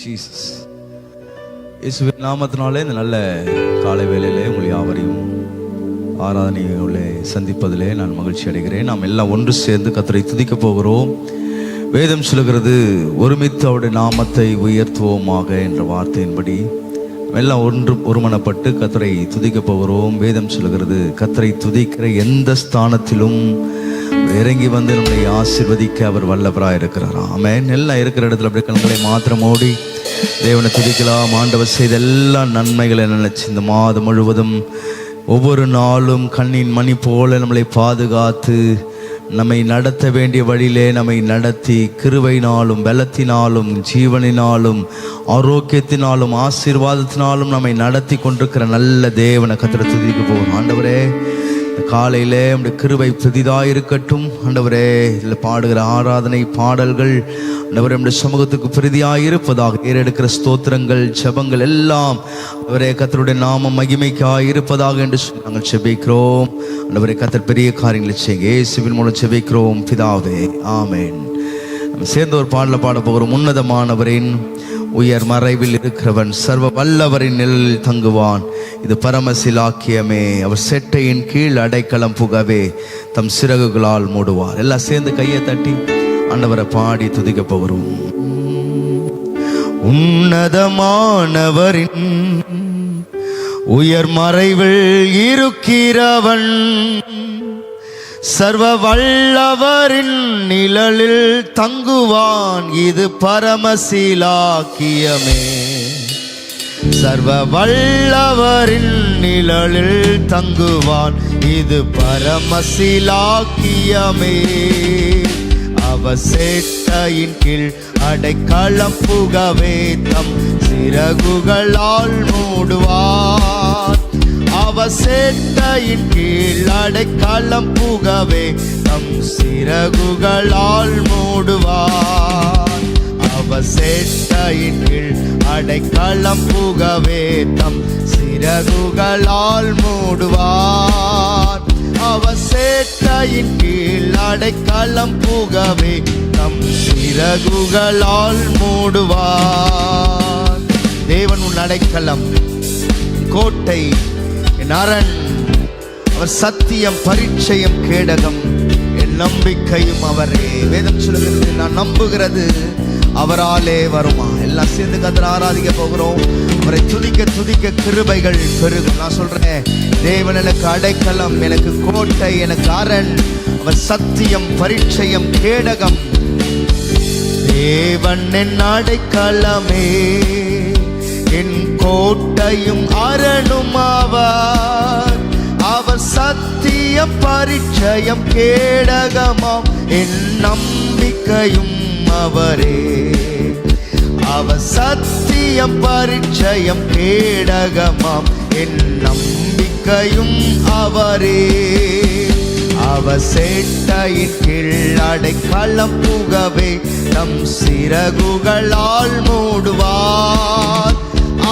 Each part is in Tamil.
ஜீசஸ். இயேசுவின் நாமத்தினாலே இந்த நல்ல காலை வேளையிலே உங்கள் யாவரையும் ஆராதனையுள்ளே சந்திப்பதிலே நான் மகிழ்ச்சி அடைகிறேன். நாம் எல்லாம் ஒன்று சேர்ந்து கர்த்தரை துதிக்க போகிறோம். வேதம் சொல்லுகிறது, ஒருமித்து அவருடைய நாமத்தை உயர்த்துவோமாக என்ற வார்த்தையின்படி எல்லாம் ஒருமனப்பட்டு கர்த்தரை துதிக்க போகிறோம். வேதம் சொல்லுகிறது, கர்த்தரை துதிக்கிற எந்த ஸ்தானத்திலும் இறங்கி வந்து நம்மளை ஆசீர்வதிக்க அவர் வல்லவராக இருக்கிறார். ஆமென். எல்லாம் இருக்கிற இடத்துல அப்படி கண்களை மாத்திரம் ஓடி தேவனை துதிக்கலாம். ஆண்டவர் செய்த எல்லா நன்மைகளை நினைச்சு இந்த மாதம் முழுவதும் ஒவ்வொரு நாளும் கண்ணின் மணி போல நம்மளை பாதுகாத்து நம்மை நடத்த வேண்டிய வழியிலே நம்மை நடத்தி கிருபையினாலும் பலத்தினாலும் ஜீவனினாலும் ஆரோக்கியத்தினாலும் ஆசீர்வாதத்தினாலும் நம்மை நடத்தி கொண்டிருக்கிற நல்ல தேவனை கர்த்தரை துதிக்க போகிறோம். ஆண்டவரே, இந்த காலையிலே நம்முடைய கிருபை புதிதாக இருக்கட்டும். ஆண்டவரே, இதில் பாடுகிற ஆராதனை பாடல்கள் ஆண்டவரே நம்முடைய சமூகத்துக்கு பிரதியாக இருப்பதாக, ஏறெடுக்கிற ஸ்தோத்திரங்கள் ஜெபங்கள் எல்லாம் ஆண்டவரே கர்த்தருடைய நாமம் மகிமைக்காக இருப்பதாக என்று நாங்கள் செபிக்கிறோம். ஆண்டவரே, கர்த்தர் பெரிய காரியங்களை செய்யுங்க. இயேசுவின் மூலம் செபிக்கிறோம் பிதாவே, ஆமென். நம்ம சேர்ந்து ஒரு பாடல பாட போகிறோம். உன்னதமானவரின் உயர் மறைவில் இருக்கிறவன் சர்வ வல்லவரின் நிழலில் தங்குவான், இது பரமசிலாக்கியமே. அவர் செட்டையின் கீழ் அடைக்கலம் புகவே தம் சிறகுகளால் மூடுவார். எல்லாம் சேர்ந்து கையை தட்டி ஆண்டவரை பாடி துதிக்க போகிறோம். உன்னதமானவரின் உயர் மறைவில் இருக்கிறவன் சர்வ வல்லவரின் நிழலில் தங்குவான், இது பரமசிலாக்கியமே. சர்வ வல்லவரின் நிழலில் தங்குவான், இது பரமசிலாக்கியமே. அவர் சேட்டையின் கீழ் அடைக்கலம் புகவே தம் சிறகுகளால் மூடுவார். அவர் சேட்டையின் கீழ் அடைக்கலம் புகவே தம் சிறகுகளால் மூடுவார். அவர் சேட்டையின் கீழ் அடைக்கலம் புகவே தம் சிறகுகளால் மூடுவார். அவர் சேட்டையின் கீழ் அடைக்கலம் புகவே தம் சிறகுகளால் மூடுவார். தேவன் உன் அடைக்கலம், கோட்டை, என் அரண். அவர் சத்தியம், பரிச்சயம், கேடகம், என் நம்பிக்கையும் அவரே. வேதம் சொல்லுகிறது, நான் நம்புகிறது அவராலே வருமா. எல்லாம் சேர்ந்து கர்த்தரை ஆராதிக்க போகிறோம். அவரை துதிக்க துதிக்க கிருபைகள் பெருகும். நான் சொல்றேன், தேவன் எனக்கு அடைக்கலம், எனக்கு கோட்டை, எனக்கு அரண். அவர் சத்தியம், பரிச்சயம், கேடகம். தேவன் என் அடைக்கலமே, என் கோட்டையும் அரணும் அவர். அவர் சத்தியம், பரிச்சயம், கேடகமாம், என் நம்பிக்கையும் அவரே. அவர் சத்தியம், பரிச்சயம், கேடகமாம், என் நம்பிக்கையும் அவரே. அவர் சேட்டையின் கீழ் அடைக்கலம் புகவே தம் சிறகுகளால் மூடுவார்.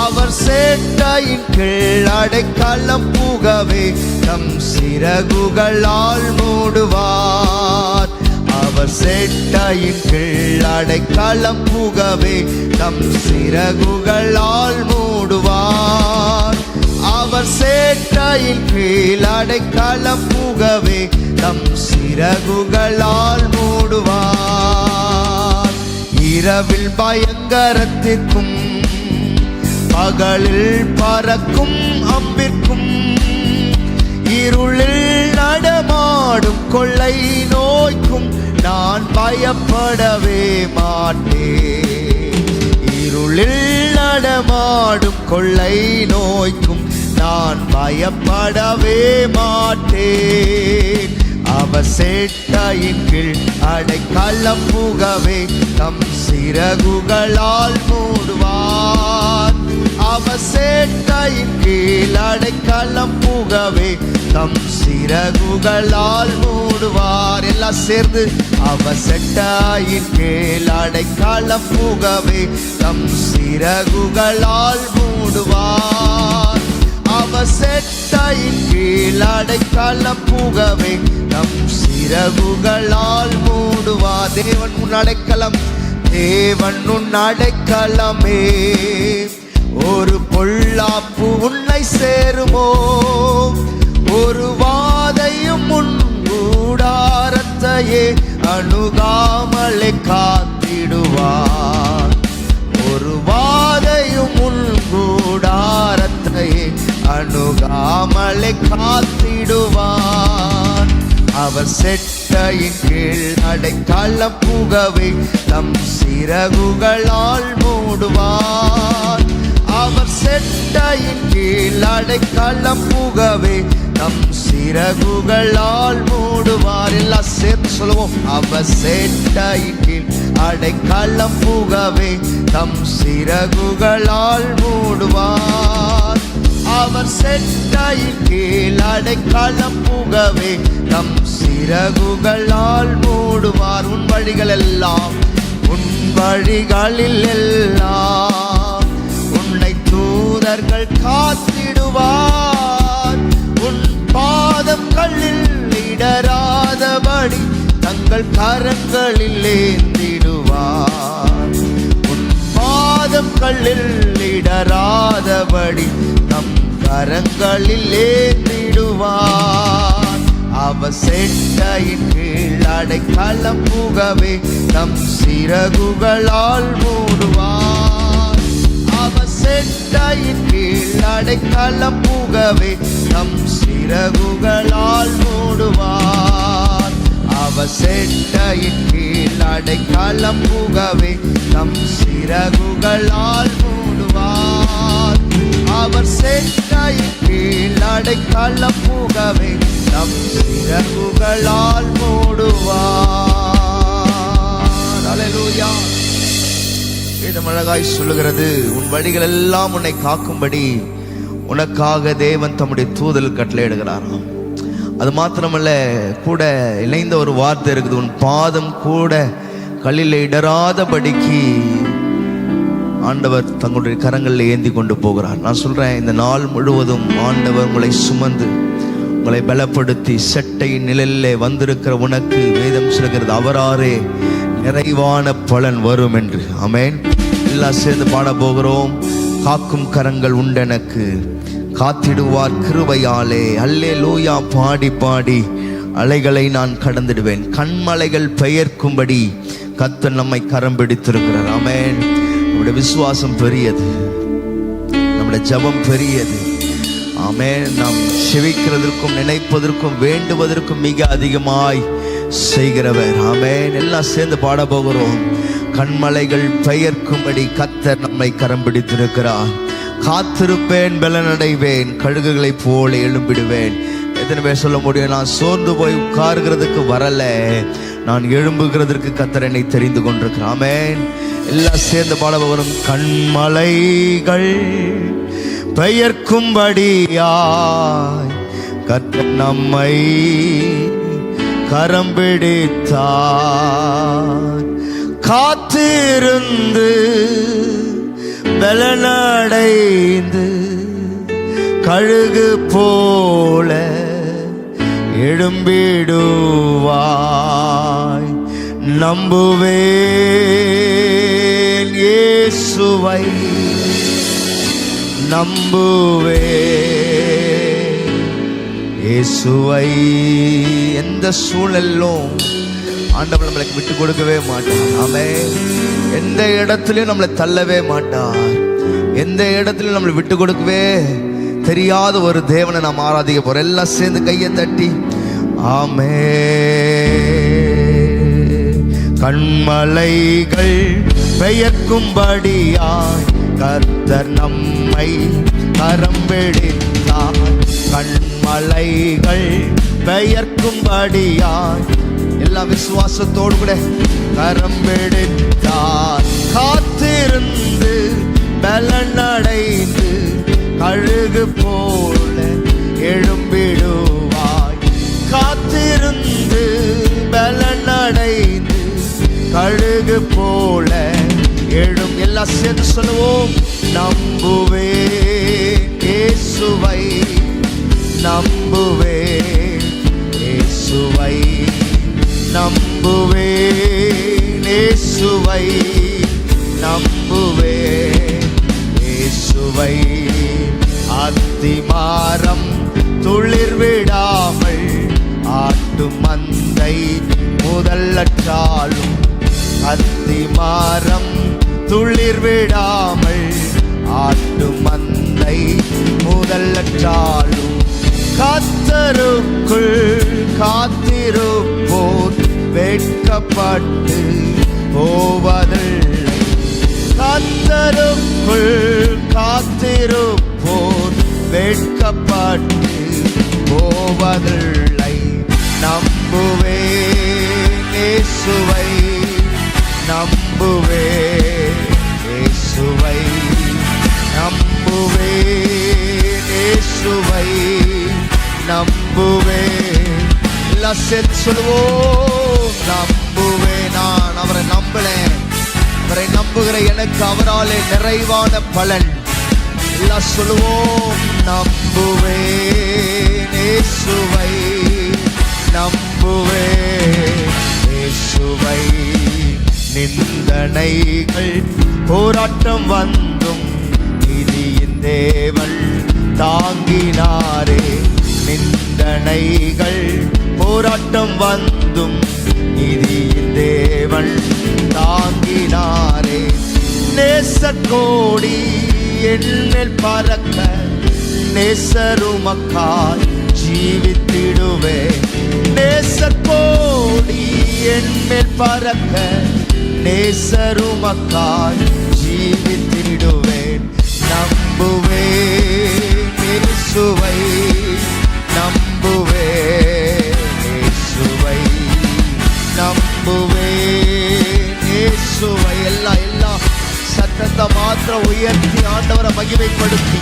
அவர் சேட்டையின் கீழ் அடைக்கலம் புகவே தம் சிறகுகளால் மூடுவார். அவர் சேட்டையின் கீழ் அடைக்கலம் புகவே தம் சிறகுகளால் மூடுவார். அவர் சேட்டையின் கீழ் அடைக்கலம் புகவே தம் சிறகுகளால் மூடுவார். இரவில் பயங்கரத்திற்கும் பகலில் பறக்கும் அம்பிற்கும் இருளில் நடமாடும் கொள்ளை நோய்க்கும் நான் பயப்படவே மாட்டேன். இருளில் நடமாடும் கொள்ளை நோய்க்கும் நான் பயப்படவே மாட்டேன். அவர் சேட்டையின் கீழ் அடைக்கலம் புகவே தம் சிறகுகளால் மூடுவார். அவர் சேட்டையின் கீழ் அடைக்கலம் புகவே தம் சிறகுகளால் மூடுவார். எல்லாம் சேர்ந்து அவர் சேட்டையின் கீழ் அடைக்கலம் புகவே தம் சிறகுகளால் மூடுவார். அவர் சேட்டையின் கீழ் அடைக்கலம் புகவே தம் சிறகுகளால் மூடுவார். தேவன் உன் அடைக்கலம், தேவன் உன் அடைக்கலமே, ஒரு பொல்லாப்பு உன்னை சேருமோ, ஒரு வாதையும் உன் கூடாரத்தையே அணுகாமலே காத்திடுவார். ஒரு வாதையும் உன் கூடாரத்தையே அணுகாமலே காத்திடுவார். அவர் செட்டையின் கீழ் அடைக்கலம் புகவே தம் சிறகுகளால் மூடுவார். அவர் செட்டையின் கீழ் அடைக்கலம் புகவே தம் சிறகுகளால் மூடுவார். எல்லாம் சேர்த்து சொல்லுவோம். அவர் செட்டையின் கீழ் அடைக்கலம் புகவே தம் சிறகுகளால் மூடுவார். அவர் செட்டையின் கீழ் அடைக்கலம் புகவே தம் சிறகுகளால் மூடுவார். உன் வழிகள் எல்லாம், உன் வழிகளில் எல்லாம் உன்னை தூதர்கள் காத்திடுவார். உன் பாதம் கல்லில் இடராதபடி தங்கள் கரங்களில் ஏந்திடுவார். உன் பாதம் கல்லில் இடராதபடி தம் கரங்களில் ஏந்திடுவார். அவர் செட்டையின் கீழ் அடைக்கலம் புகவே தம் சிறகுகளால் மூடுவார். அவர் செட்டையின் கீழ் அடைக்கலம் புகவே தம் சிறகுகளால் மூடுவார். அவர் செட்டையின் கீழ் அடைக்கலம் புகவே தம் சிறகுகளால் மூடுவார். அவர் செட்டையின் கீழ் அடைக்கலம் புகவே தம் சிறகுகளால் மூடுவார். அல்லேலூயா. வேதம் அழகாய் சொல்லுகிறது, உன் வழிகள் எல்லாம் உன்னை காக்கும்படி உனக்காக தேவன் தம்முடைய தூதல் கட்டளையிடுகிறாராம். அது மாத்திரமல்ல, கூட இணைந்த ஒரு வார்த்தை இருக்குது, உன் பாதம் கூட கல்லில் இடராதபடிக்கு ஆண்டவர் தங்களுடைய கரங்களில் ஏந்தி கொண்டு போகிறார். நான் சொல்றேன், இந்த நாள் முழுவதும் ஆண்டவர் உங்களை சுமந்து உங்களை பலப்படுத்தி செட்டையின் நிழலிலே வந்திருக்கிற உனக்கு வேதம் சொல்கிறது, அவராரே நிறைவான பலன் வரும் என்று. ஆமென். எல்லாம் சேர்ந்து பாட போகிறோம். காக்கும் கரங்கள் உண்டெனக்கு, காத்திடுவார் கிருபையாலே. அல்லேலூயா. பாடி பாடி அலைகளை நான் கடந்திடுவேன். கண்மலைகள் பெயர்க்கும்படி கர்த்தர் நம்மை கரம் பிடித்திருக்கிறார். ஆமென். நம்முடைய விசுவாசம் பெரியது, நம்முடைய ஜெபம் பெரியது. ஆமென். நாம் செவிக்கிறதற்கும் நினைப்பதற்கும் வேண்டுவதற்கும் மிக அதிகமாய் செய்கிறவர். ஆமென். எல்லாம் சேர்ந்து பாட போகிறோம். கண்மலைகள் பெயர்க்கும்படி கர்த்தர் நம்மை கரம் பிடித்திருக்கிறார். காத்திருப்பேன், பலனடைவேன், கழுகுகளை போல எழும்பிடுவேன். எத்தனை பேர் சொல்ல முடியும், நான் சோர்ந்து போய் உட்காருகிறதுக்கு வரல, நான் எழும்புகிறதற்கு கர்த்தர் என்னை தெரிந்து கொண்டிருக்கிறார். ஆமென். எல்லாம் சேர்ந்து பாட போகிறோம். கண்மலைகள் பெயர்க்கும்படியாய் கர்த்தர் நம்மை கரம் பிடித்தார். காத்திருந்து பலனடைந்து கழுகு போல எழும்பிடுவாய். நம்புவேன் இயேசுவை, நம்புவேன் இயேசுவை. எந்த சூழலும் ஆண்டவர் நம்மளுக்கு விட்டு கொடுக்கவே மாட்டார். ஆமென். எந்த இடத்துலயும் நம்மளை தள்ளவே மாட்டார். எந்த இடத்துலயும் நம்மளை விட்டு கொடுக்கவே தெரியாத ஒரு தேவனை நாம் ஆராதிக்க போறோம். எல்லாம் சேர்ந்து கையை தட்டி ஆமென். கண்மலைகள் பெயர்க்கும்படியாய் கர்த்தர் நம்மை கரம் பிடித்தார். கண்மலைகள் பெயர்க்கும்படியாய் எல்லா விசுவாசத்தோடு கூட கரம் பிடித்தார். காத்திருந்து பலனடைந்து கழுகு போல எழும்பிடுவாய். காத்திருந்து பலனடைந்து கழுகு போல எழும். எல்லாம் சேர்ந்து சொல்லுவோம். நம்புவேன் இயேசுவை, நம்புவேன் இயேசுவை, நம்புவேன் இயேசுவை நம்புவேன். இயேசுவை அத்திமாரம் துளிர் விடாமல் ஆட்டும் மந்தை முதலற்றாலும், அத்திமாரம் துளிர் விடாமல் ஆட்டும் மந்தை முதலற்றாலும், கர்த்தருக்குள் காத்திருப்போர் வெட்கப்பட்டு போவதில்லை. கர்த்தருக்குள் காத்திருப்போர் வெட்கப்பட்டு போவதில்லை. நம்புவேன் இயேசுவை நம்புவேன். இயேசுவை நம்புவேன். இயேசுவை நம்புவேன். எல்லாம் சேர்த்து சொல்லுவோம். நம்புவேன். நான் அவரை நம்புறேன். அவரை நம்புகிற எனக்கு அவராலே நிறைவான பலன். எல்லாம் சொல்லுவோம். நம்புவேன் இயேசுவை நம்புவேன். இயேசுவை நிந்தனைகள் போராட்டம் வந்தும் நீதியின் தேவன் தாங்கினாரே. நிந்தனைகள் போராட்டம் வந்தும் நீதியின் தேவன் தாங்கினாரே. நேசக்கோடி என்மேல் பறக்க நேசருமக்காய் ஜீவித்திடுவேன். நேசக்கோடி என்மேல் பறக்க நேசருமக்காய் ஜீவித்திடுவேன். நம்புவேன் இயேசுவை நம்புவேன். இயேசுவை நம்புவேன். இயேசுவை எல்லாம் சத்தத்தை மாத்திரம் உயர்த்தி ஆண்டவரை மகிமைப்படுத்தி,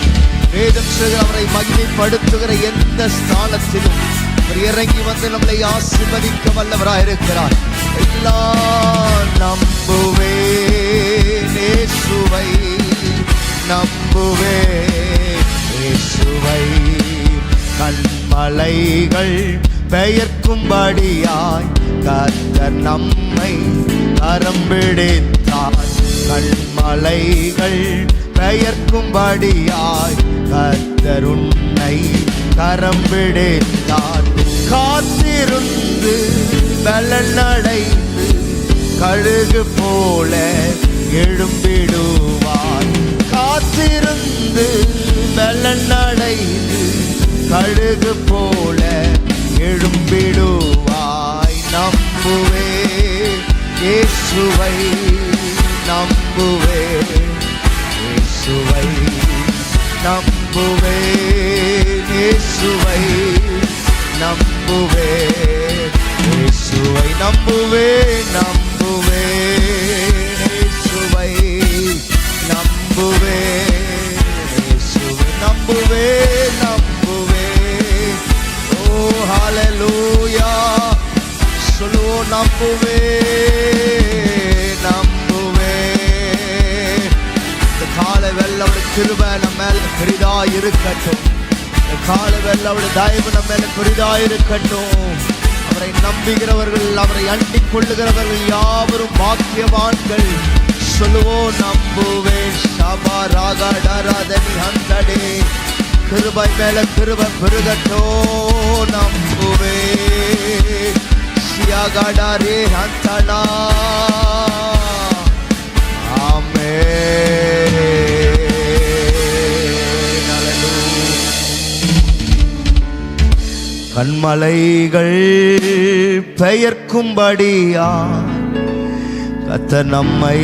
வேதம் சொல்கிற அவரை மகிமைப்படுத்துகிற எந்த ஸ்தானத்திலும் அவர் இறங்கி வந்து நம்மளை ஆசீர்வதிக்க வல்லவராயிருக்கிறார். எல்லாம் நம்புவேன் இயேசுவை நம்புவேன். இயேசுவை கண்மலைகள் பெயர்க்கும்படியாய் கர்த்தர் நம்மை கரம் பிடித்தார். கண்மலைகள் பெயர்க்கும்படியாய் கர்த்தர் உன்னை கரம் பிடித்தார். காத்திருந்து பலனடைந்து கழுகு போல எழும்பிடுவார். காத்திருந்து பலனடைந்து கழுகு போல எழும்பிடுவாய். நம்புவேன் இயேசுவை நம்புவேன். இயேசுவை நம்புவேன். இயேசுவை நம்புவேன். இயேசுவை நம்புவேன். நம்புவேன் இயேசுவை நம்புவேன். இயேசுவை நம்புவேன். நம்புவேன். ஓ ஹல்லேலூயா சொல்லுவோம். நம்புவேன். நம்புவேன். இந்த காலை வெள்ள அவருடைய கிருபை நம்ம மேல பெரிதா இருக்கட்டும். இந்த காலை வெள்ள அவருடைய தயவு நம்ம மேல பெரிதா இருக்கட்டும். அவரை நம்புகிறவர்கள், அவரை அண்டிக் கொள்ளுகிறவர்கள் யாவரும் பாக்கியவான்கள். சொல்லுவோம். நம்புவேன். ஷபா ராகா டராதனி ஹந்தடே கிருபை மேல கிருபை பெருகட்டோ. நம்புவேன். சியாகாடாரே ஹந்தனா. ஆமென். கண்மலைகள் பெயர்க்கும்படியா கர்த்தர் நம்மை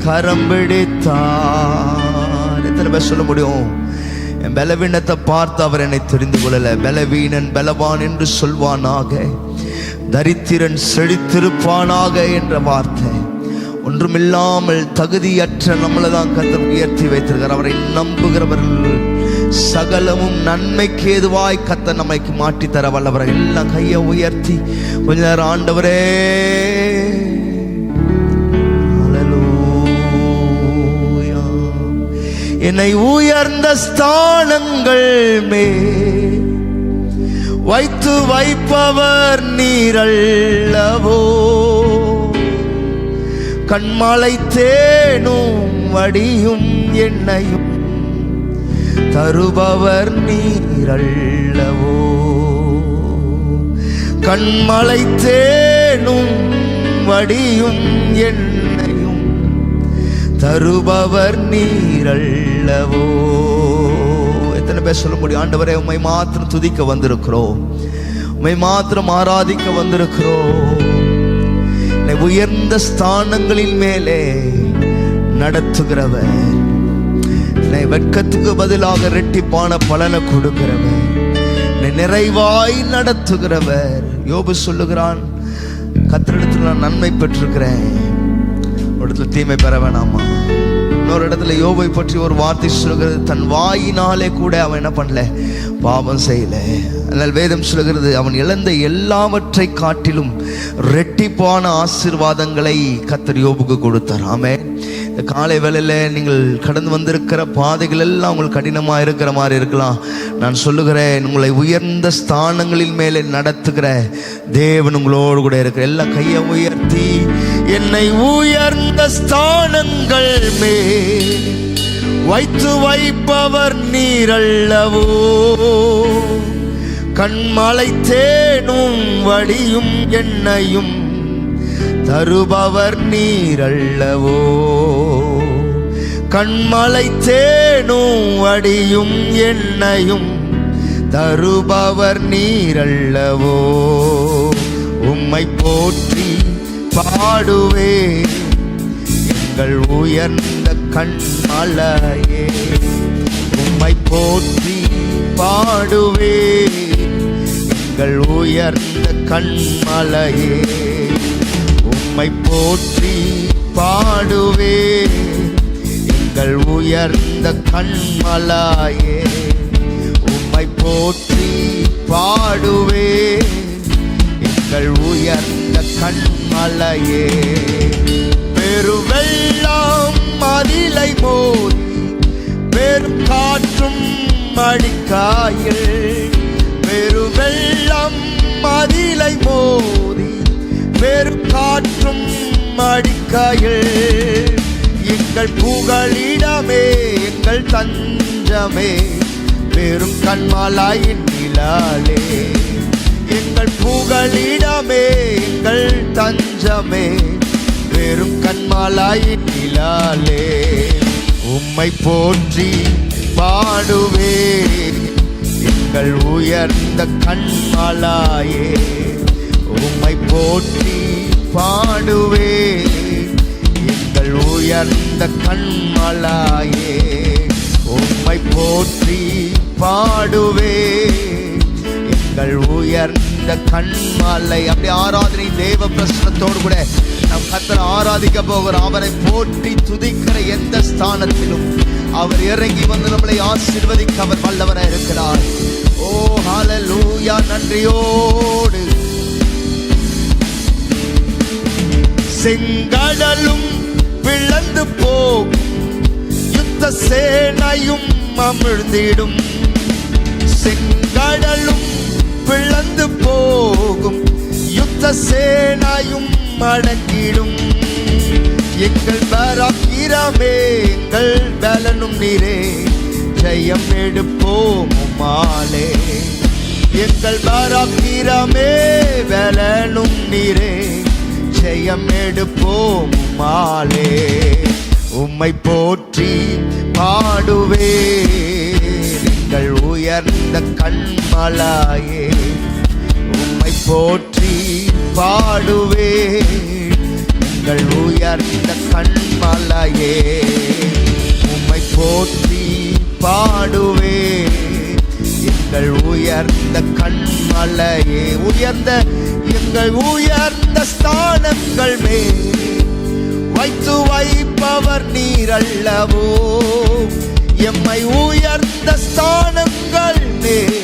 கரம் பிடித்தார். எத்தனை பேர் சொல்ல முடியும்? என் பலவீனத்தை பார்த்து அவர் என்னை தெரிந்து கொள்ளல. பலவீனன் பலவான் என்று சொல்வானாக, தரித்திரன் செழித்திருப்பானாக என்ற வார்த்தை ஒன்றுமில்லாமல் தகுதியற்ற நம்மளை தான் கர்த்தர் உயர்த்தி வைத்திருக்கிறார். அவரை நம்புகிறவர்கள் சகலமும் நன்மைக்கு ஏதுவாய் கர்த்தர் நம்மைக்கு மாற்றி தர வல்லவரை. எல்லாம் கையை உயர்த்தி கொஞ்ச நேரம் ஆண்டவரே ஹல்லேலூயா என்னை உயர்ந்த ஸ்தானங்கள் மேல் வைத்து வைப்பவர் நீரல்லவோ. கண்மலை தேனும் வடியும் எண்ணையும் தருபவர் நீரல்லவோ. கண்மலை தேனும் வடியும் எண்ணையும் தருபவர் நீரல்லவோ. எத்தனை பேர் சொல்ல முடியும், ஆண்டவரே உம்மை மாத்திரம் துதிக்க வந்திருக்கிறோம், உம்மை மாத்திரம் ஆராதிக்க வந்திருக்கிறோம். என்னை உயர்ந்த ஸ்தானங்களின் மேலே நடத்துகிறவர், என்னை வெட்கத்துக்கு பதிலாக இரட்டிப்பான பலனை கொடுக்கிறவர், என்னை நிறைவாய் நடத்துகிறவர். யோபு சொல்லுகிறான், கர்த்தரிடத்தில் நான் நன்மை பெற்றிருக்கிறேன், ஒரு இடத்துல தீமை பெற வேணாமா. இன்னொரு இடத்துல யோபை பற்றி ஒரு வார்த்தை சொல்லுகிறது, தன் வாயினாலே கூட அவன் என்ன பண்ணல, பாவம் செய்யல. அதனால் வேதம் சொல்லுகிறது, அவன் இழந்த எல்லாவற்றை காட்டிலும் இரட்டிப்பான ஆசீர்வாதங்களை கர்த்தர் யோபுக்கு கொடுத்தார். ஆமென். இந்த காலை வேளையில் நீங்கள் கடந்து வந்திருக்கிற பாதைகள் எல்லாம் உங்களுக்கு கடினமாக இருக்கிற மாதிரி இருக்கலாம். நான் சொல்லுகிறேன், உங்களை உயர்ந்த ஸ்தானங்களின் மேலே நடத்துகிற தேவன் உங்களோடு கூட இருக்கிற. எல்லா கையை உயர்த்தி, என்னை உயர்ந்த ஸ்தானங்கள் மேல் வைத்து வைப்பவர் நீரல்லவோ. கண்மலை தேனும் வடியும் எண்ணையும் தருபவர் நீரல்லவோ. கண்மலை தேனும் வடியும் எண்ணையும் தருபவர் நீரல்லவோ. உம்மை போற்றி பாடுவே எங்கள் உயர்ந்த கண்மலையே. உம்மை போற்றி பாடுவே எங்கள் உயர்ந்த கண்மலையே. உம்மை போற்றி பாடுவே எங்கள் உயர்ந்த கண்மலையே. உம்மை போற்றி பாடுவே எங்கள் உயர்ந்த கண்மலையே. பெருவெள்ளம் மதிலை மோதி பெரும் காற்றும் அடிக்காயில். பெருவெள்ளம் மதிலை மோதி பெரும் காற்றும் அடிக்காயில். எங்கள் புகழிடமே எங்கள் தஞ்சமே பெரும் கண்மலையின் நிழலே. எங்கள் புகழிடமே எங்கள் தஞ்சமே பெரும் கண்மலையின் நிழலே. உம்மை போற்றி பாடுவே எங்கள் உயர்ந்த கண்மலையே. உம்மை போற்றி பாடுவே எங்கள் உயர்ந்த கண்மலையே. உம்மை போற்றி பாடுவே எங்கள் உயர்ந்த கண்மலை. அப்படி ஆராதனை தேவ பிரசனத்தோடு கூட நம் கர்த்தரை ஆராதிக்க போகிறோம். அவரை போற்றி துதிக்கிற எந்த ஸ்தானத்திலும் அவர் இறங்கி வந்து நம்மளை ஆசீர்வதிக்க அவர் வல்லவராய் இருக்கிறார். ஓ ஹல்லேலூயா. நன்றியோடு செங்கடலும் பிளந்து போகும் யுத்த சேனையும் அமிழ்ந்திடும். செங்கடலும் பிளந்து போகும் யுத்த சேனையும் அடங்கிடும். எங்கள் பராக்கிரமே எங்கள் பலனும் நீரே, ஜெயம் எடுப்போம் உம்மாலே. எங்கள் பராக்கிரமே பலனும் நீரே, ஜெயம் எடுப்போம் உம்மாலே. உம்மை போற்றி பாடுவே எங்கள் உயர்ந்த கண்மலையே. உம்மை போற்றி பாடுவே எங்கள் உயர்ந்த கண்மலையே. உம்மை போற்றி பாடுவே எங்கள் உயர்ந்த கண்மலையே. உயர்ந்த எங்கள் உயர்ந்த ஸ்தானங்கள் மேல் வைத்து வைப்பவர் நீரல்லவோ. எம்மை உயர்ந்த ஸ்தானங்கள் மேல்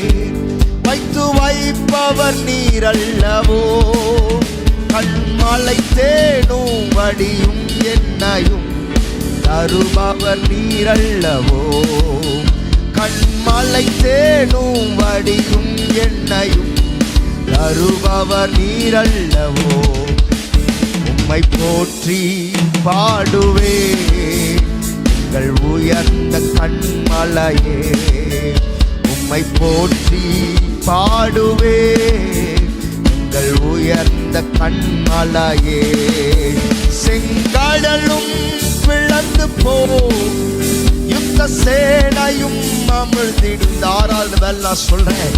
வைத்து வைப்பவர் நீரல்லவோ. கண்மலை தேனும் வடியும் எண்ணையும் தருபவர் நீரல்லவோ. கண்மலை தேனும் வடியும் எண்ணையும் தருபவர் நீரல்லவோ. உம்மை போற்றி பாடுவே எங்கள் உயர்ந்த கண்மலையே உம்மை போற்றி பாடுவே எங்கள் உயர்ந்த கண்மலையே செங்கடலும் பிளந்து போ யுத்த சேனையும் அமிழ்ந்திடும். இந்த ஆறாவது வேலை நான் சொல்றேன்,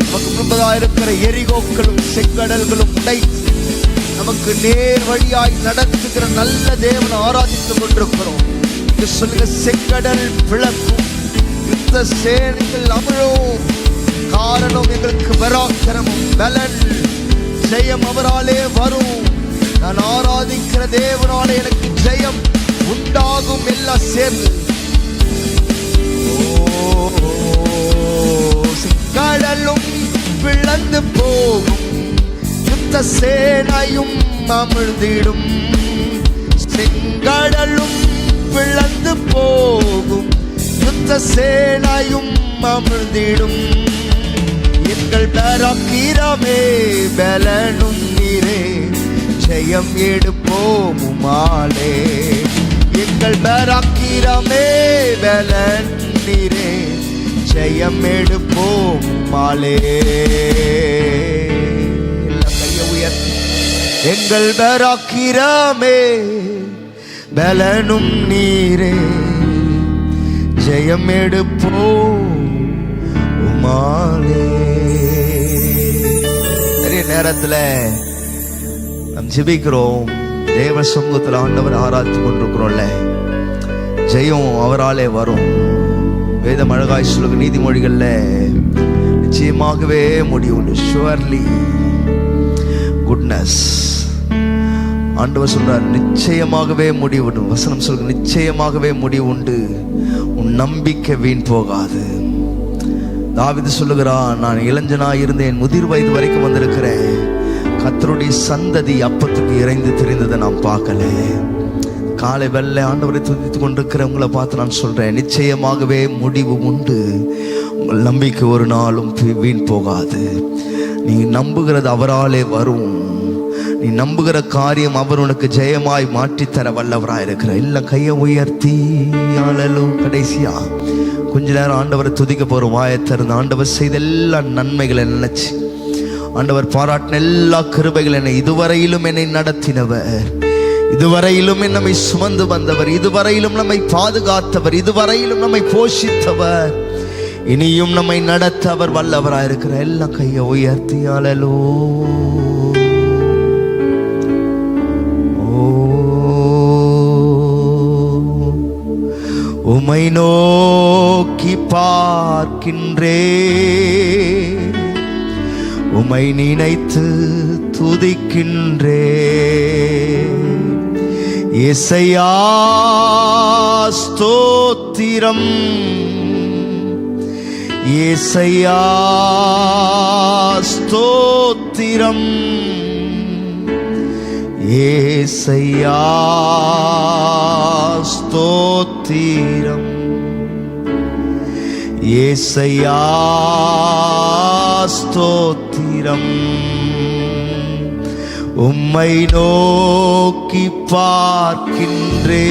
நமக்கு முன்பதாக இருக்கிற எரிகோக்களும் செங்கடல்களும் உடைத்து நமக்கு நேர் வழியாய் நடத்துகிற நல்ல தேவனை ஆராதித்துக் கொண்டிருக்கிறோம். இது சொல்லுங்க, செங்கடல் பிளக்கும் யுத்த சேனைகள் அமிழும். காரணம் எங்களுக்கு பராக்கிரமும் பலன் ஜெயம் அவராலே வரும். நான் ஆராதிக்கிற தேவனாலே எனக்கு ஜெயம் உண்டாகும். எல்லாம் சேர்ந்து கடலும் பிளந்து போகும் யுத்த சேனையும் அமிழ்ந்திடும். செங்கடலும் பிளந்து போகும் யுத்த சேனையும் அமிழ்ந்திடும். எங்கள் பராக்கிரமே பலனும் நீரே ஜெயம் எடுப்போம் உம்மாலே. எங்கள் பராக்கிரமே பலன் நீரே ஜெயம் எடுப்போம் உம்மாலே. கையை உயர்த்தி எங்கள் பராக்கிரமே பலனும் நீரே ஜெயம் எடுப்போம் உம்மாலே. நிறைய நேரத்துல நாம் ஜெபிக்கிறோம், தேவ சமூகத்தில் ஆண்டவர் ஆராய்ச்சி கொண்டிருக்கிறோம்ல, ஜெயம் அவராலே வரும். வேதம் அழகாய் சொல்லுங்க, நீதிமொழிகள்ல நிச்சயமாகவே முடிவு. ஷுவர்லி குட்னஸ் ஆண்டவர் சொல்றார், நிச்சயமாகவே முடிவு. வசனம் சொல்லுங்க, நிச்சயமாகவே முடிவு உண்டு, உன் நம்பிக்கை வீண் போகாது. தாவீது சொல்லுகிறான், நான் இளைஞனாய் இருந்தேன், முதிர் வயது வரைக்கும் வந்திருக்கிறேன், கர்த்தருடைய சந்ததி அப்பத்துக்கு இறைந்து தெரிந்ததை நான் பார்க்கல. காலை வெள்ளை ஆண்டவரை துதித்துக் கொண்டிருக்கிறவங்களை பார்த்து நான் சொல்றேன், நிச்சயமாகவே முடிவு உண்டு. உங்கள் நம்பிக்கை ஒரு நாளும் வீண் போகாது. நீ நம்புகிறது அவராலே வரும். நீ நம்புகிற காரியம் அவர் உனக்கு ஜெயமாய் மாற்றித்தர வல்லவராய் இருக்கிற. எல்லாம் கையை உயர்த்தி ஆளலும். கடைசியா கொஞ்ச நேரம் ஆண்டவரை துதிக்க போறோம். வாயை திறந்து ஆண்டவர் செய்த எல்லா நன்மைகளை நினைச்சு, ஆண்டவர் பாராட்டின எல்லா கிருபைகளை, என்னை இதுவரையிலும் என்னை நடத்தினவர், இதுவரையிலும் நம்மை சுமந்து வந்தவர், இதுவரையிலும் நம்மை பாதுகாத்தவர், இதுவரையிலும் நம்மை போஷித்தவர், இனியும் நம்மை நடத்த அவர் வல்லவராயிருக்கிற. எல்லாம் கையை உயர்த்தி ஆளலோ. உம்மை நோக்கி பார்க்கின்றே, உம்மை நினைத்து துதிக்கின்றே. இயேசையா ஸ்தோத்திரம், இயேசையா ஸ்தோத்திரம், இயேசையா ஸ்தோத்திரம், இயேசையா ஸ்தோத்திரம். உம்மை நோக்கி பார்க்கின்றே,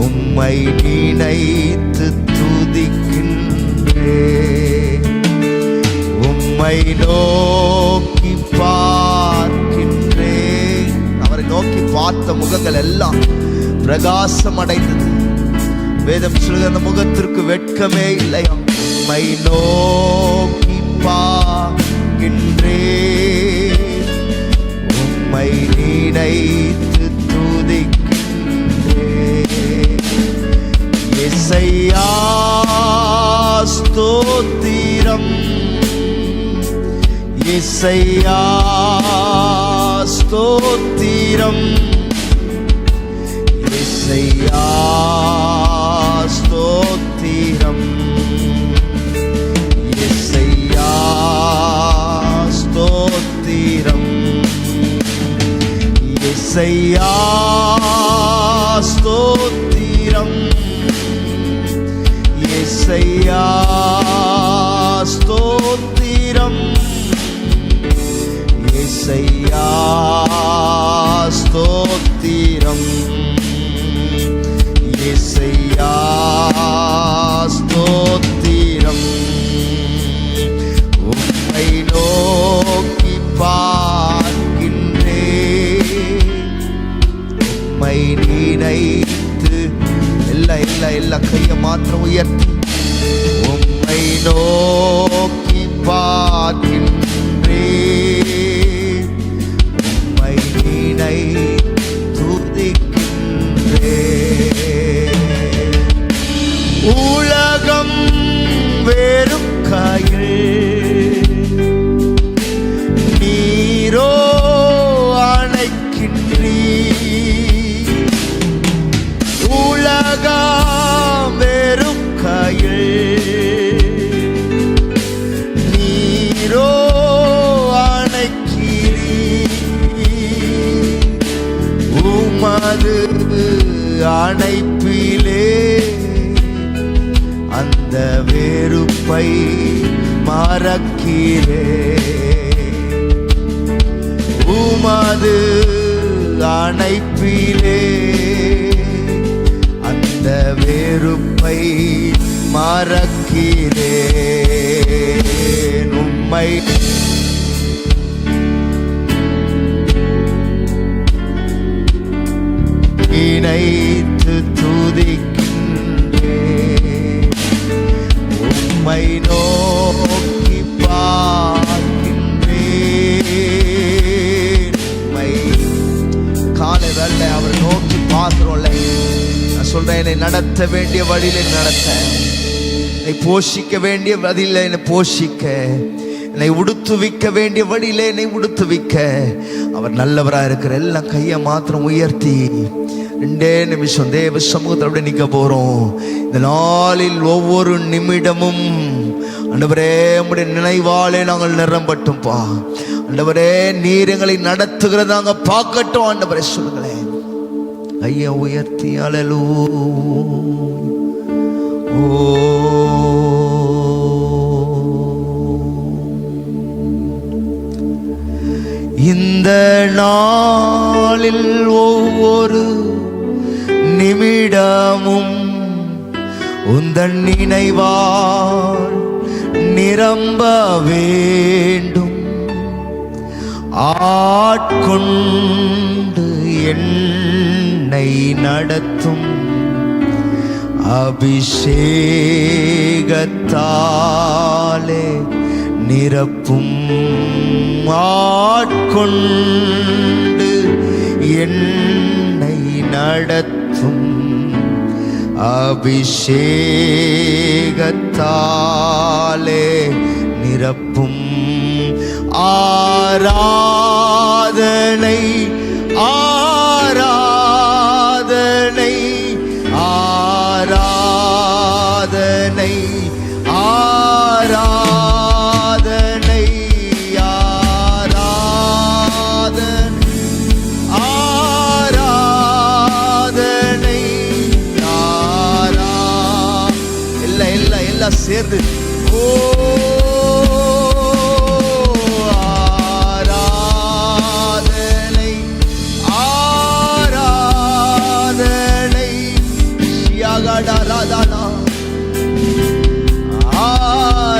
உம்மை நினைத்து துதிக்கின்றே. உம்மை நோக்கி பார்க்கின்றே. அவரை நோக்கி பார்த்த முகங்கள் எல்லாம் பிரகாசம் அடைந்தது. வேதம் சொல்லுகிற அந்த முகத்திற்கு வெட்கமே இல்லையா. உம்மை நோக்கி பார்க்கின்றே, உம்மை நினைத்து துதிக்கின்றே. இயேசையா ஸ்தோத்திரம், இயேசையா ஸ்தோத்திரம், இயேசையா ஸ்தோத்திரம், இயேசையா ஸ்தோத்திரம், இயேசையா ஸ்தோத்திரம், இயேசையா ஸ்தோத்திரம், இயேசையா ஸ்தோத்திரம். மாத்திரம் உயர்த்தி உம்மை நோக்கி பார்க்கின்றேன், உம்மை நினை துதிக்கின்றேன். உலகம் வெறுக்கையில் நீரோ அணைக்கின்றீர். உலகம் வெறுக்கையில் நீரோ அணைக்கிறீர். உமது அணைப்பிலே அந்த வெறுப்பை மறக்கிறேன். உமது அணைப்பிலே அந்த வெறுப்பை மறக்கிறேன். உம்மை நினைத்து துதிக்கின்றேன், உம்மை நோக்கி பார்க்கின்றேன். உம்மை காலை வேளை அவரை நோக்கி பார்க்கிறோம்ல. நான் சொல்றேன், என்னை நடத்த வேண்டிய வழியில நடத்த, என்னை போஷிக்க வேண்டிய வழியில என்னை போஷிக்க, என்னை உடுத்துவிக்க வேண்டிய வழியில என்னை உடுத்துவிக்க அவர் நல்லவராக இருக்கிற. எல்லாம் கையை மாத்திரம் உயர்த்தி 2 நிமிஷம் தேவ சமூகத்தோட நிற்க போறோம். இந்த நாளில் ஒவ்வொரு நிமிடமும் ஆண்டவரே உம்முடைய நினைவாலே நாங்கள் நிரம்பட்டும்பா. ஆண்டவரே நீர் எங்களை நடத்துகிறத நாங்க பார்க்கட்டும். ஆண்டவரே சொல்லுங்களேன், கையை உயர்த்தி அல்லேலூயா. ஓ இந்த நாளில் ஒவ்வொரு நிமிடமும் உந்தன் நினைவால் நிரம்ப வேண்டும். ஆட்கொண்டு என்னை நடத்தும் அபிஷேகத்தாலே நிரப்பும். ஆட்கொண்டு என்னை நடத்தும் அபிஷேகத்தாலே நிரப்பும். ஆராதனை ஆராதனை ஆராதனை ஆராதனை ஆராதனை எல்லாம் சேர்ந்து ஓ ஆராதனை ஆராதனை யாகடாராதனா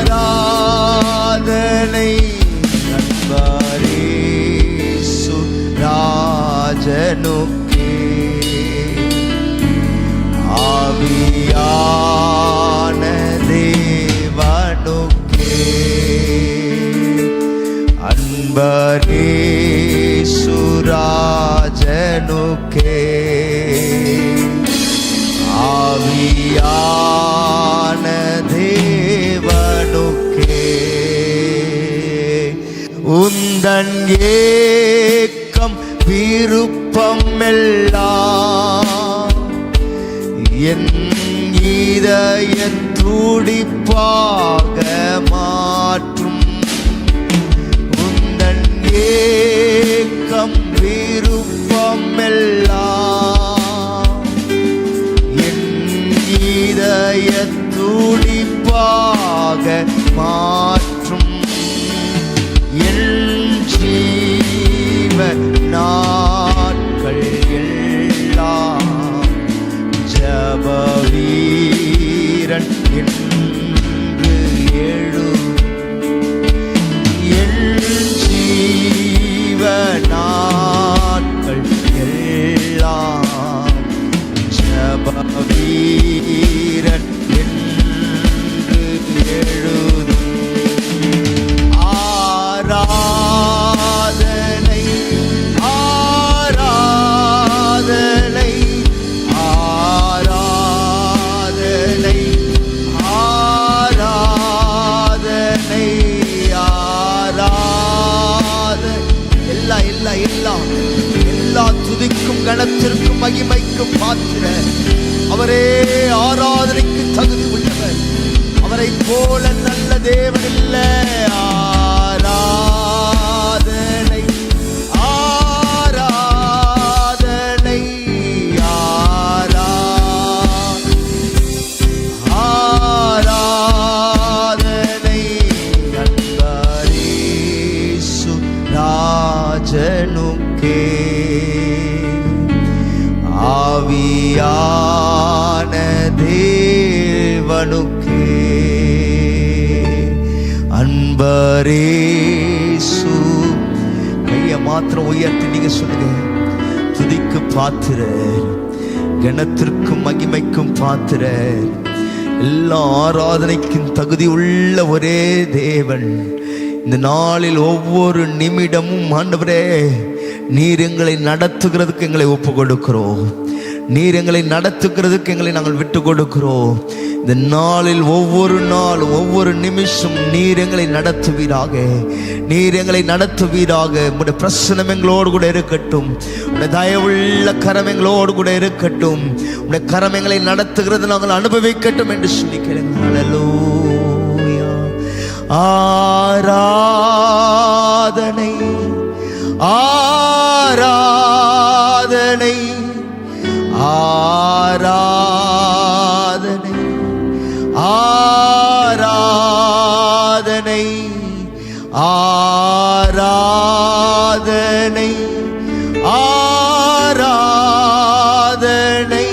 ஆராதனை நண்பரேசு ராஜனுக்கே ஆவியான தேவனுக்கே அன்பரேசு ராஜனுக்கே ஆவியான தேவனுக்கே உந்தன் ஏக்கம் விருப்பம் எல்லாம் என் இதய துடிப்பாக மாற்றும். உந்தன் ஏக்கம் விருப்பம் எல்லாம் என் இதய துடிப்பாக மாற்றும். என் ஜீவ நாட்கள் எல்லாம் ஜப வீரன் என்று எழு கனத்திற்கும் மகிமைக்கும் பாத்திரர். அவரே ஆராதனைக்கு தகுதி உள்ளவர். அவரை போல நல்ல தேவன் இல்லை. ஆராதனை ஆராதனை ஆராதனை அன்பரேசு ராஜனுக்கே. ஆவியான தேவனுக்கே அன்பரேசு. கையை மாத்திரம் உயர்த்தி நீங்க சொல்லுங்க. துதிக்கு பாத்திரர், கனத்திற்கும் மகிமைக்கும் பாத்திரர், எல்லா ஆராதனைக்கும் தகுதி உள்ள ஒரே தேவன். இந்த நாளில் ஒவ்வொரு நிமிடமும் ஆண்டவரே நீர் எங்களை நடத்துகிறதுக்கு எங்களை ஒப்பு கொடுக்கிறோம். நீர் எங்களை நடத்துகிறதுக்கு எங்களை நாங்கள் விட்டு கொடுக்கிறோம். இந்த நாளில் ஒவ்வொரு நாளும் ஒவ்வொரு நிமிஷம் நீர் எங்களை நடத்துவீராக. நீர் எங்களை நடத்துவீராக. உடைய பிரசன்னம் எங்களோடு கூட இருக்கட்டும். உடைய தயவுள்ள கரம் எங்களோடு கூட இருக்கட்டும். உடைய கரம் எங்களை நடத்துகிறது நாங்கள் அனுபவிக்கட்டும் என்று சொல்லி கேளுங்க. ஹல்லேலூயா. ஆராதனை ஆராதனை ஆராதனை ஆராதனை ஆராதனை ஆராதனை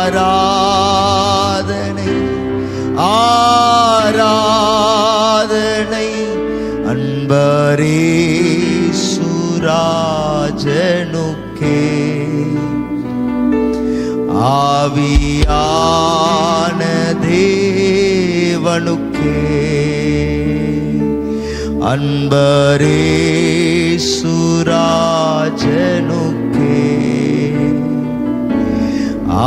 ஆராதனை ஆராதனை அன்பரேசு ராஜனுக்கே. ஆவியான தேவனுக்கே அன்பரேசு ராஜனுக்கே.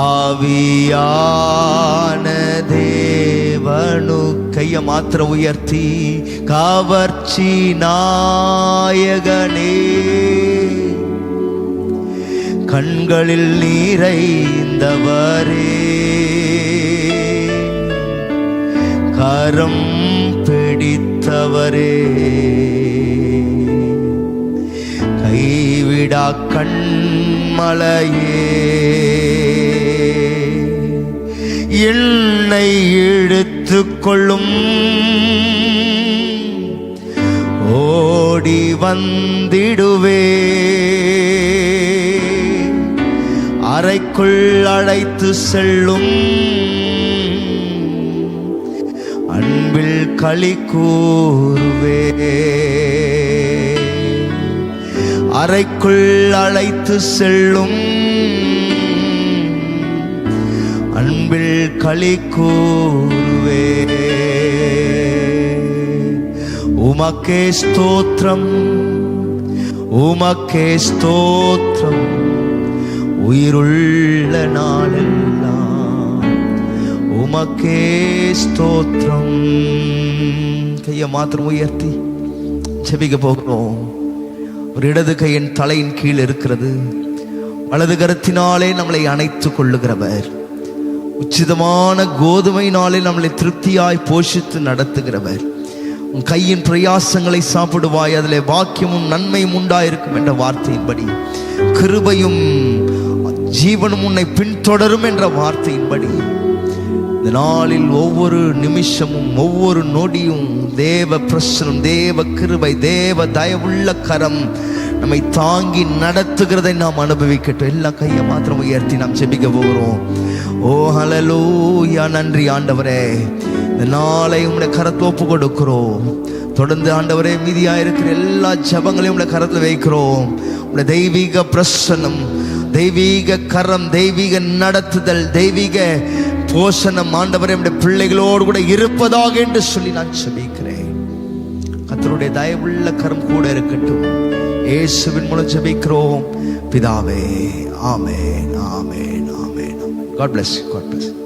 ஆவியான தேவனு. கையை மாத்திர உயர்த்தி கவர்ச்சி நாயகனே, கண்களில் நீரைந்தவரே, கரம் பிடித்தவரே, கைவிடா கண்மலையே, என்னை இழுத்துக்கொள்ளும், ஓடி வந்திடுவே, அறைக்குள் அழைத்து செல்லும், அன்பில் களி கூறுவே, அறைக்குள் அழைத்து செல்லும், அன்பில் களி கூறுவே. உமக்கே ஸ்தோத்திரம், உமக்கே ஸ்தோத்திரம், உயிருள்ள நாளெல்லாம் உமக்கே ஸ்தோத்திரம். கையை மாத்திரம் உயர்த்தி செபிக்க போகிறோம். ஒரு இடது கையின் தலையின் கீழ் இருக்கிறது, வலது கரத்தினாலே நம்மளை அணைத்துக் கொள்ளுகிறவர், உச்சிதமான கோதுமையினாலே நம்மளை திருப்தியாய் போஷித்து நடத்துகிறவர். உன் கையின் பிரயாசங்களை சாப்பிடுவாய், அதிலே வாக்கியமும் நன்மையும் உண்டாயிருக்கும் என்ற வார்த்தையின்படி, கிருபையும் ஜீவனும் உன்னை பின்தொடரும் என்ற வார்த்தையின்படி, இந்த நாளில் ஒவ்வொரு நிமிஷமும் ஒவ்வொரு நொடியும் தேவ பிரசனம், தேவ கிருபை, தேவ தயவுள்ள கரம் நம்மை தாங்கி நடத்துகிறதை நாம் அனுபவிக்கட்டும். எல்லா கையை மாத்திரம் உயர்த்தி நாம் ஜெபிக்க போகிறோம். ஓ ஹல்லேலூயா. நன்றி ஆண்டவரே, இந்த நாளை உம்முடைய கரத்தில் ஒப்பு கொடுக்கிறோம். தொடர்ந்து ஆண்டவரே மீதியாயிருக்கிற எல்லா ஜெபங்களையும் உடைய கரத்தில் வைக்கிறோம். உடைய தெய்வீக பிரசன்னம், தெய்வீக கரம், தெய்வீக நடத்துதல், தெய்வீக போஷணம் ஆண்டவரே நம்முடைய பிள்ளைகளோடு கூட இருப்பதாக என்று சொல்லி நான் ஜெபிக்கிறேன். கர்த்தருடைய தயவுள்ள கரம் கூட இருக்கட்டும். இயேசுவின் மூலம் ஜெபிக்கிறோம் பிதாவே. ஆமென், ஆமென், ஆமென். God bless you. God bless you.